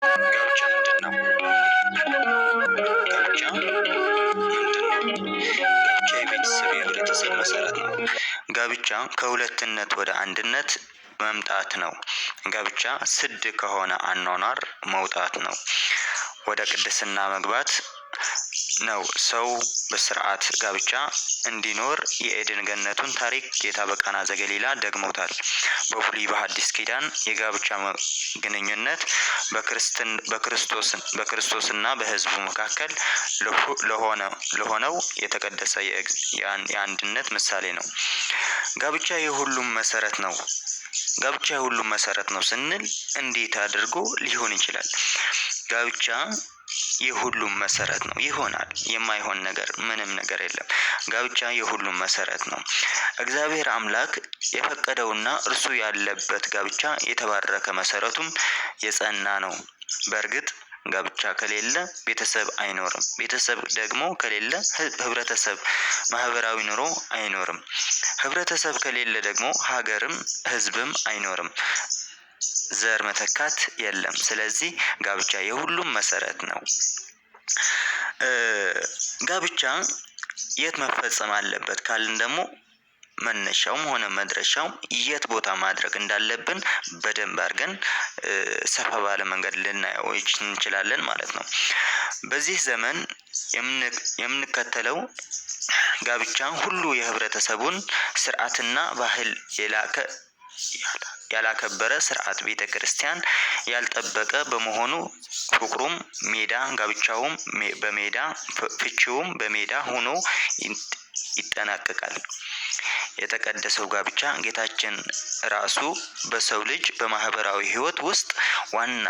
ጋብቻ ምንድነው? ጋብቻ የቤተሰብ የህብረተሰብ መሰረት ነው። ጋብቻ ከሁለትነት ወደ አንድነት መምጣት ነው። ጋብቻ ስድ ከሆነ አኗኗር መውጣት ነው። ወደ ቅድስና መግባት ነው። ሰው በስርዓት ጋብቻ እንዲኖር የኤድን ገነቱን ታሪክ ጌታ በቃና ዘገሊላ ደግሞታል። በብሉይ በሐዲስ ኪዳን የጋብቻ ግንኙነት በክርስቶስና በሕዝቡ መካከል ለሆነው የተቀደሰ የአንድነት ምሳሌ ነው። ጋብቻ የሁሉም መሰረት ነው ስንል እንዴት አድርጎ ሊሆን ይችላል? ጋብቻ የሁሉም መሰረት ነው። ይሆናል። የማይሆን ነገር ምንም ነገር የለም። ጋብቻ የሁሉም መሰረት ነው። እግዚአብሔር አምላክ የፈቀደውና እርሱ ያለበት ጋብቻ የተባረከ መሰረቱም የጸና ነው። በእርግጥ ጋብቻ ከሌለ ቤተሰብ አይኖርም። ቤተሰብ ደግሞ ከሌለ ህብረተሰብ ማህበራዊ ኑሮ አይኖርም። ህብረተሰብ ከሌለ ደግሞ ሀገርም ህዝብም አይኖርም። ዘር መተካት የለም። ስለዚህ ጋብቻ የሁሉም መሰረት ነው። ጋብቻ የት መፈጸም አለበት ካልን ደግሞ መነሻውም ሆነ መድረሻው የት ቦታ ማድረግ እንዳለብን በደንብ አድርገን ሰፋ ባለ መንገድ ልናየው እንችላለን ማለት ነው። በዚህ ዘመን የምንከተለው ጋብቻ ሁሉ የህብረተሰቡን ስርዓትና ባህል ያላከበረ ስርዓት ቤተክርስቲያን ያልጠበቀ በመሆኑ ፍቅሩም ሜዳ ጋብቻውም በሜዳ ፍቺውም በሜዳ ሆኖ ይጠናቀቃል። የተቀደሰው ጋብቻ ጌታችን ራሱ በሰው ልጅ በማህበራዊ ህይወት ውስጥ ዋና